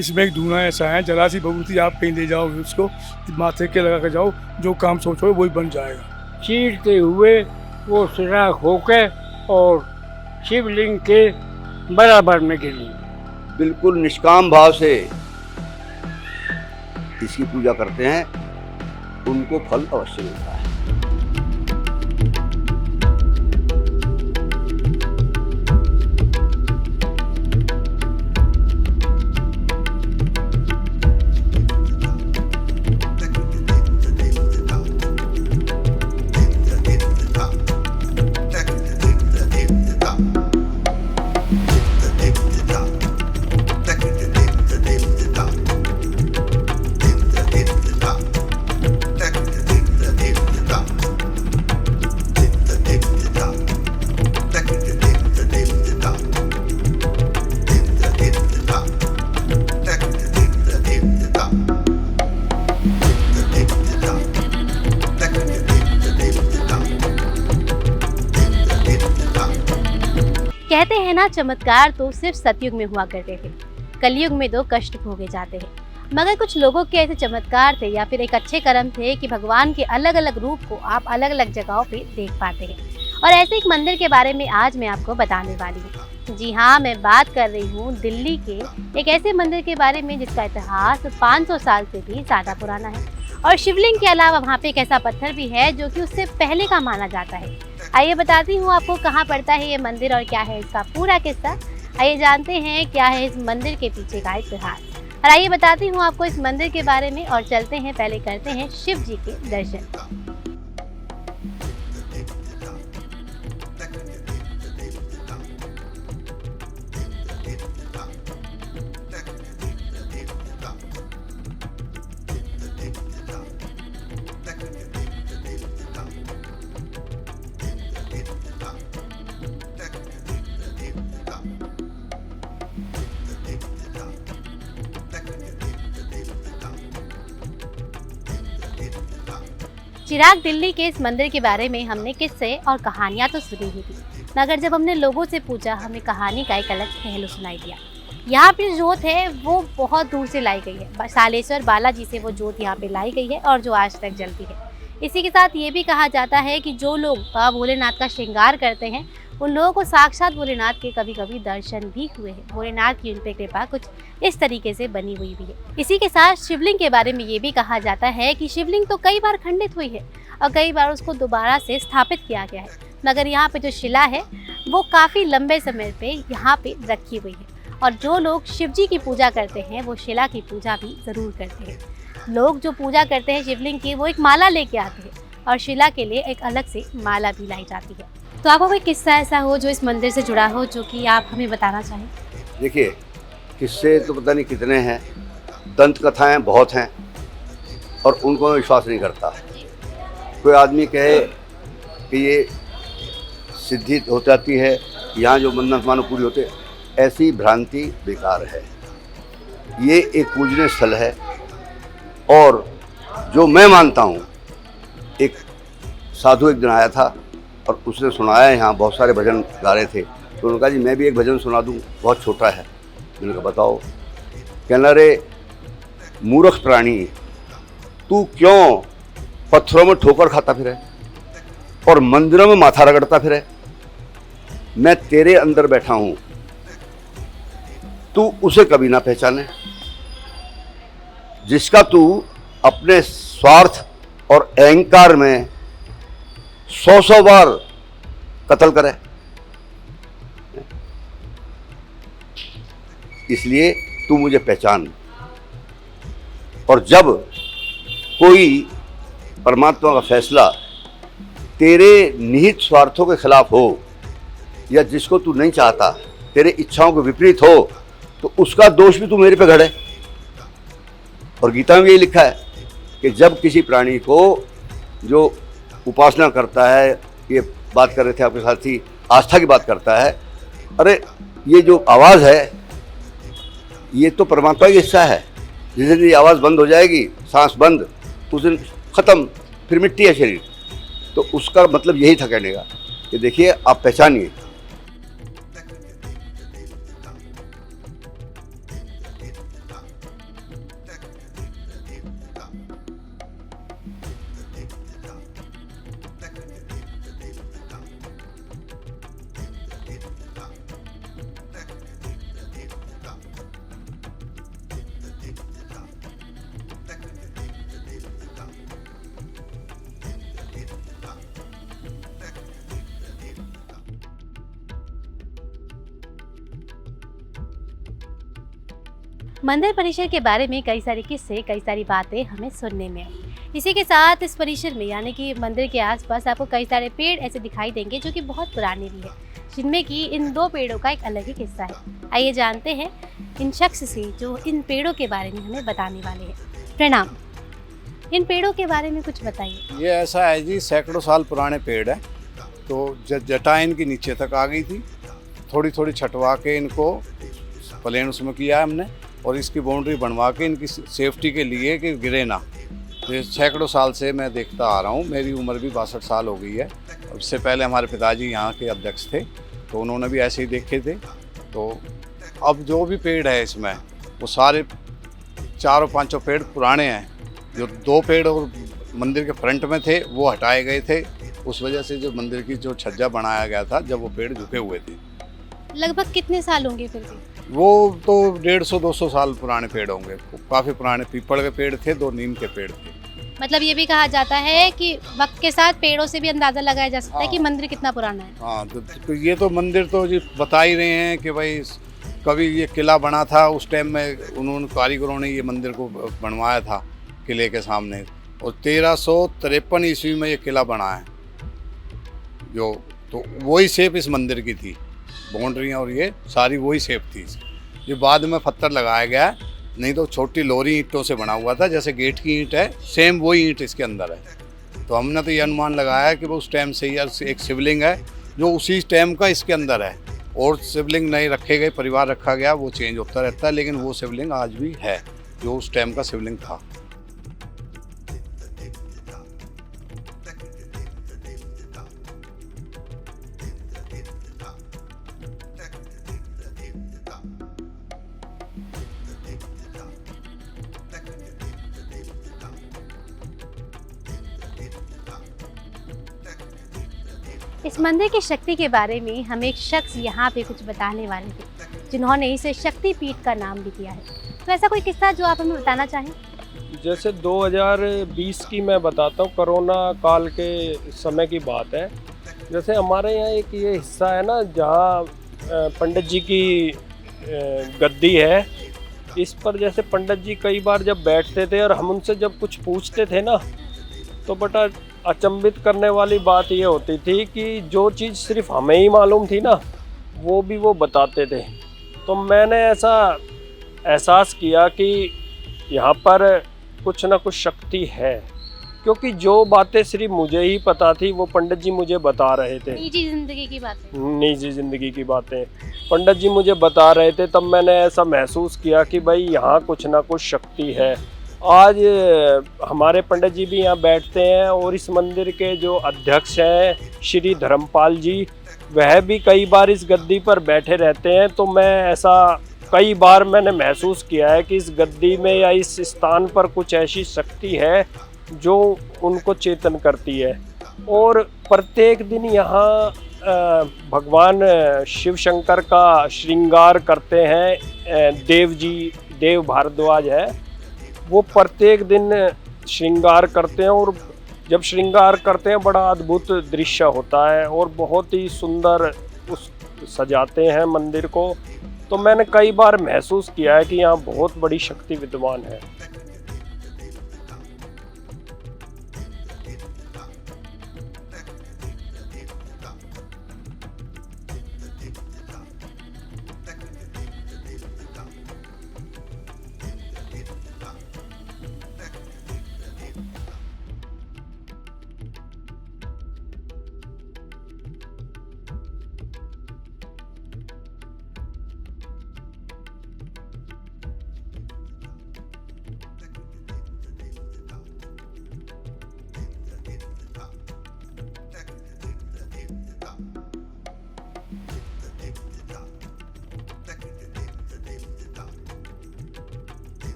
इसमें एक धुआं ऐसा है, जरा सी भभूति आप कहीं ले जाओ उसको माथे के लगा के जाओ, जो काम सोचो वही बन जाएगा। चीरते हुए वो सुराख होके और शिवलिंग के बराबर में गिरी। बिल्कुल निष्काम भाव से इसकी पूजा करते हैं, उनको फल अवश्य मिलता है। कहते हैं ना, चमत्कार तो सिर्फ सतयुग में हुआ करते थे, कलयुग में तो कष्ट भोगे जाते हैं। मगर कुछ लोगों के ऐसे चमत्कार थे या फिर एक अच्छे कर्म थे कि भगवान के अलग अलग रूप को आप अलग अलग जगहों पे देख पाते हैं। और ऐसे एक मंदिर के बारे में आज मैं आपको बताने वाली हूँ। जी हाँ, मैं बात कर रही हूँ दिल्ली के एक ऐसे मंदिर के बारे में जिसका इतिहास 500 साल से भी ज़्यादा पुराना है। और शिवलिंग के अलावा वहाँ पे एक ऐसा पत्थर भी है जो कि उससे पहले का माना जाता है। आइए बताती हूँ आपको कहाँ पड़ता है ये मंदिर और क्या है इसका पूरा किस्सा। आइए जानते हैं क्या है इस मंदिर के पीछे का इतिहास। और आइए बताती हूँ आपको इस मंदिर के बारे में और चलते हैं, पहले करते हैं शिव जी के दर्शन। चिराग, दिल्ली के इस मंदिर के बारे में हमने किस्से और कहानियाँ तो सुनी ही थी, मगर जब हमने लोगों से पूछा हमें कहानी का एक अलग पहलू सुनाई दिया। यहाँ पे जोत है वो बहुत दूर से लाई गई है, सालेश्वर बालाजी से वो जोत यहाँ पे लाई गई है और जो आज तक जलती है। इसी के साथ ये भी कहा जाता है कि जो लोग बाबा भोलेनाथ का श्रृंगार करते हैं उन लोगों को साक्षात भोलेनाथ के कभी कभी दर्शन भी हुए हैं। भोलेनाथ की उन पे कृपा कुछ इस तरीके से बनी हुई भी है। इसी के साथ शिवलिंग के बारे में ये भी कहा जाता है कि शिवलिंग तो कई बार खंडित हुई है और कई बार उसको दोबारा से स्थापित किया गया है, मगर यहाँ पे जो शिला है वो काफ़ी लंबे समय पे यहाँ पे रखी हुई है। और जो लोग शिव जी की पूजा करते हैं वो शिला की पूजा भी ज़रूर करते हैं। लोग जो पूजा करते हैं शिवलिंग की वो एक माला लेके आते हैं और शिला के लिए एक अलग से माला भी लाई जाती है। तो आपको कोई किस्सा ऐसा हो जो इस मंदिर से जुड़ा हो जो कि आप हमें बताना चाहें? देखिए, किस्से तो पता नहीं कितने हैं, दंत कथाएं बहुत हैं और उनको मैं विश्वास नहीं करता। कोई आदमी कहे कि ये सिद्धि हो जाती है, यहाँ जो मन्नत मानो पूरी होते, ऐसी भ्रांति बेकार है। ये एक पूजनीय स्थल है और जो मैं मानता हूँ, एक साधु एक दिन आया था और उसने सुनाया, यहाँ बहुत सारे भजन गा रहे थे, तो उन्होंने कहा जी मैं भी एक भजन सुना दूँ, बहुत छोटा है। मैंने कहा बताओ। कहना, रे मूर्ख प्राणी, तू क्यों पत्थरों में ठोकर खाता फिरे और मंदिरों में माथा रगड़ता फिरे? मैं तेरे अंदर बैठा हूँ, तू उसे कभी ना पहचाने जिसका तू अपने स्वार्थ और अहंकार में 100 बार कत्ल करे। इसलिए तू मुझे पहचान। और जब कोई परमात्मा का फैसला तेरे निहित स्वार्थों के खिलाफ हो या जिसको तू नहीं चाहता, तेरे इच्छाओं के विपरीत हो, तो उसका दोष भी तू मेरे पे घड़े। और गीता में यही लिखा है कि जब किसी प्राणी को जो उपासना करता है, ये बात कर रहे थे आपके साथी, आस्था की बात करता है, अरे ये जो आवाज़ है ये तो परमात्मा की हिस्सा है। जिस दिन ये आवाज़ बंद हो जाएगी, सांस बंद, उस दिन ख़त्म, फिर मिट्टी है शरीर। तो उसका मतलब यही था कहने का कि देखिए आप पहचानिए। मंदिर परिसर के बारे में कई सारे किस्से, कई सारी बातें हमें सुनने में आई। इसी के साथ इस परिसर में यानी कि मंदिर के आसपास आपको कई सारे पेड़ ऐसे दिखाई देंगे जो कि बहुत पुराने भी हैं, जिनमें कि इन 2 पेड़ों का एक अलग ही किस्सा है। आइए जानते हैं इन शख्स से जो इन पेड़ों के बारे में हमें बताने वाले हैं। प्रणाम, इन पेड़ों के बारे में कुछ बताइए। ये ऐसा है जी, सैकड़ों साल पुराने पेड़ है। तो जटा इनकी नीचे तक आ गई थी, थोड़ी थोड़ी छटवा के इनको प्लेन उसमें किया है हमने, और इसकी बाउंड्री बनवा के इनकी सेफ्टी के लिए कि गिरे ना। तो ये सैकड़ों साल से मैं देखता आ रहा हूँ, मेरी उम्र भी 62 साल हो गई है। इससे पहले हमारे पिताजी यहाँ के अध्यक्ष थे, तो उन्होंने भी ऐसे ही देखे थे। तो अब जो भी पेड़ है इसमें वो सारे 4-5 पेड़ पुराने हैं। जो 2 पेड़ और मंदिर के फ्रंट में थे वो हटाए गए थे, उस वजह से जो मंदिर की जो छज्जा बनाया गया था जब वो पेड़ झुके हुए थे। लगभग कितने साल होंगे फिर भी? वो तो 150-200 साल पुराने पेड़ होंगे। काफ़ी पुराने पीपल के पेड़ थे, 2 नीम के पेड़ थे। मतलब ये भी कहा जाता है कि वक्त के साथ पेड़ों से भी अंदाज़ा लगाया जा सकता है कि हाँ। मंदिर कितना पुराना है। हाँ, तो ये तो मंदिर तो जी बता ही रहे हैं कि भाई कभी ये किला बना था, उस टाइम में उन्होंने कारीगरों ने ये मंदिर को बनवाया था किले के सामने, और 1353 ईस्वी में ये किला बना है। जो तो वही शेप इस मंदिर की थी, बाउंड्रियाँ और ये सारी वही शेप थी। ये बाद में पत्थर लगाया गया है, नहीं तो छोटी लोरी ईंटों से बना हुआ था, जैसे गेट की ईंट है सेम वही ईंट इसके अंदर है। तो हमने तो ये अनुमान लगाया है कि वो उस टाइम से ही एक शिवलिंग है जो उसी टाइम का इसके अंदर है, और शिवलिंग नहीं रखे गए, परिवार रखा गया, वो चेंज होता रहता है, लेकिन वो शिवलिंग आज भी है जो उस टाइम का शिवलिंग था। इस मंदिर की शक्ति के बारे में हमें एक शख्स यहाँ पे कुछ बताने वाले थे, जिन्होंने इसे शक्ति पीठ का नाम भी दिया है। तो ऐसा कोई किस्सा जो आप हमें बताना चाहें? जैसे 2020 की मैं बताता हूँ, कोरोना काल के समय की बात है। जैसे हमारे यहाँ एक ये हिस्सा है ना जहाँ पंडित जी की गद्दी है, इस पर जैसे पंडित जी कई बार जब बैठते थे और हम उनसे जब कुछ पूछते थे ना, तो बड़ा अचंभित करने वाली बात ये होती थी कि जो चीज़ सिर्फ हमें ही मालूम थी ना, वो भी वो बताते थे। तो मैंने ऐसा एहसास किया कि यहाँ पर कुछ ना कुछ शक्ति है, क्योंकि जो बातें सिर्फ मुझे ही पता थी वो पंडित जी मुझे बता रहे थे। निजी जिंदगी की बातें। निजी ज़िंदगी की बातें पंडित जी मुझे बता रहे थे, तब मैंने ऐसा महसूस किया कि भाई यहाँ कुछ ना कुछ शक्ति है। आज हमारे पंडित जी भी यहाँ बैठते हैं, और इस मंदिर के जो अध्यक्ष हैं श्री धर्मपाल जी, वह भी कई बार इस गद्दी पर बैठे रहते हैं। तो मैं ऐसा कई बार मैंने महसूस किया है कि इस गद्दी में या इस स्थान पर कुछ ऐसी शक्ति है जो उनको चेतन करती है। और प्रत्येक दिन यहाँ भगवान शिव शंकर का श्रृंगार करते हैं। देव भारद्वाज है, वो प्रत्येक दिन श्रृंगार करते हैं, और जब श्रृंगार करते हैं बड़ा अद्भुत दृश्य होता है और बहुत ही सुंदर सजाते हैं मंदिर को। तो मैंने कई बार महसूस किया है कि यहाँ बहुत बड़ी शक्ति विद्यमान है।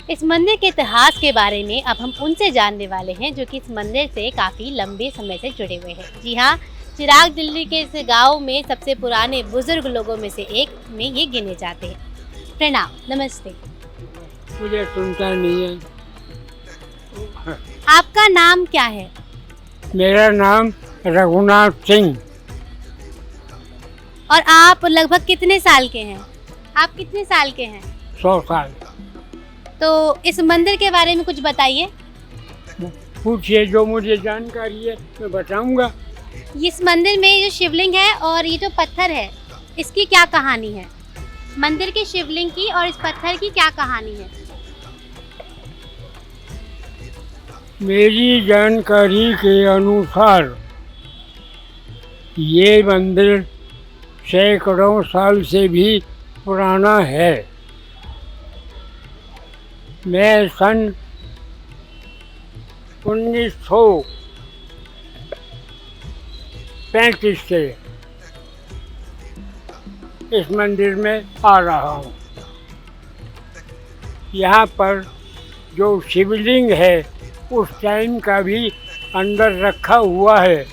इस मंदिर के इतिहास के बारे में अब हम उनसे जानने वाले हैं जो कि इस मंदिर से काफ़ी लंबे समय से जुड़े हुए हैं। जी हाँ, चिराग दिल्ली के इस गांव में सबसे पुराने बुजुर्ग लोगों में से एक में ये गिने जाते हैं। प्रणाम, नमस्ते। मुझे सुनता नहीं है। आपका नाम क्या है? मेरा नाम रघुनाथ सिंह। और आप लगभग कितने साल के हैं? आप कितने साल के हैं? 100 साल। तो इस मंदिर के बारे में कुछ बताइए। पूछिए, जो मुझे जानकारी है मैं बताऊंगा। इस मंदिर में जो शिवलिंग है और ये जो पत्थर है, इसकी क्या कहानी है? मंदिर के शिवलिंग की और इस पत्थर की क्या कहानी है? मेरी जानकारी के अनुसार ये मंदिर सैकड़ों साल से भी पुराना है। मैं सन 1935 से इस मंदिर में आ रहा हूँ। यहाँ पर जो शिवलिंग है उस टाइम का भी अंदर रखा हुआ है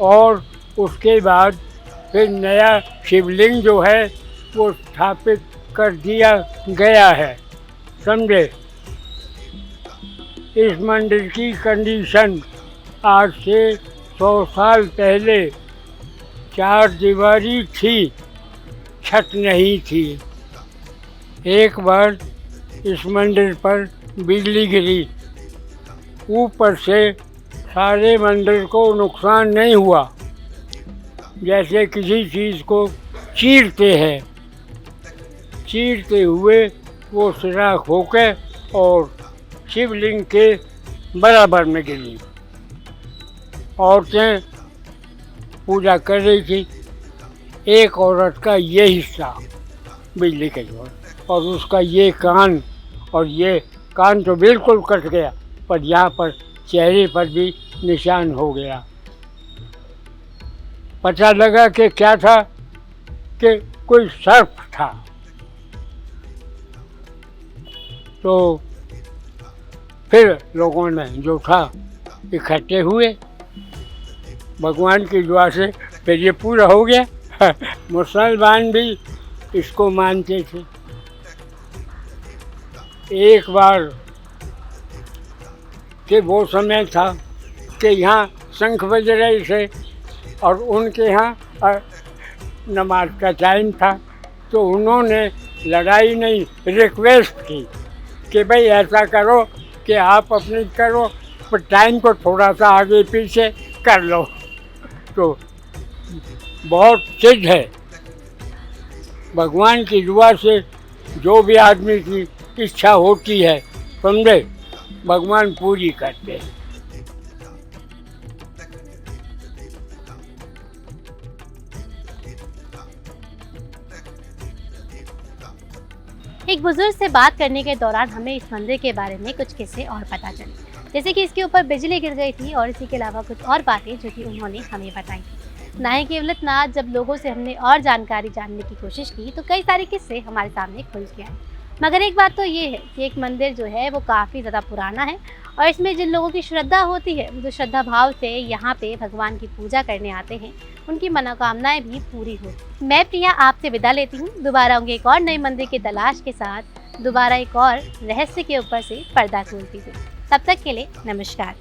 और उसके बाद फिर नया शिवलिंग जो है वो स्थापित कर दिया गया है, समझे। इस मंदिर की कंडीशन आज से 100 साल पहले 4 दीवारी थी, छत नहीं थी। एक बार इस मंदिर पर बिजली गिरी, ऊपर से सारे मंदिर को नुकसान नहीं हुआ। जैसे किसी चीज़ को चीरते हैं, चीरते हुए वो सुराख होकर और शिवलिंग के बराबर में गिरी। औरतें पूजा कर रही थी, एक औरत का ये हिस्सा बिजली के जोर और उसका ये कान, और ये कान तो बिल्कुल कट गया, पर यहाँ पर चेहरे पर भी निशान हो गया। पता लगा कि क्या था, कि कोई सर्प था। तो फिर लोगों ने जो था इकट्ठे हुए, भगवान की दुआ से फिर ये पूरा हो गया। मुसलमान भी इसको मानते थे। एक बार कि वो समय था कि यहाँ शंख बज रहे थे और उनके यहाँ नमाज का टाइम था, तो उन्होंने लड़ाई नहीं, रिक्वेस्ट की कि भाई ऐसा करो कि आप अपनी करो, पर टाइम को थोड़ा सा आगे पीछे कर लो। तो बहुत सिद्ध है, भगवान की दुआ से जो भी आदमी की इच्छा होती है, समझे, भगवान पूरी करते हैं। एक बुजुर्ग से बात करने के दौरान हमें इस मंदिर के बारे में कुछ किस्से और पता चले, जैसे कि इसके ऊपर बिजली गिर गई थी और इसी के अलावा कुछ और बातें जो कि उन्होंने हमें बताई थी। ना ही केवल इतना, जब लोगों से हमने और जानकारी जानने की कोशिश की तो कई सारे किस्से हमारे सामने खुल के आए। मगर एक बात तो ये है कि एक मंदिर जो है वो काफ़ी ज़्यादा पुराना है और इसमें जिन लोगों की श्रद्धा होती है, वो श्रद्धा भाव से यहाँ पे भगवान की पूजा करने आते हैं, उनकी मनोकामनाएं भी पूरी होती। मैं प्रिया आपसे विदा लेती हूँ। दोबारा होंगे एक और नए मंदिर की तलाश के साथ, दोबारा एक और रहस्य के ऊपर से पर्दा खोलती हूँ। तब तक के लिए नमस्कार।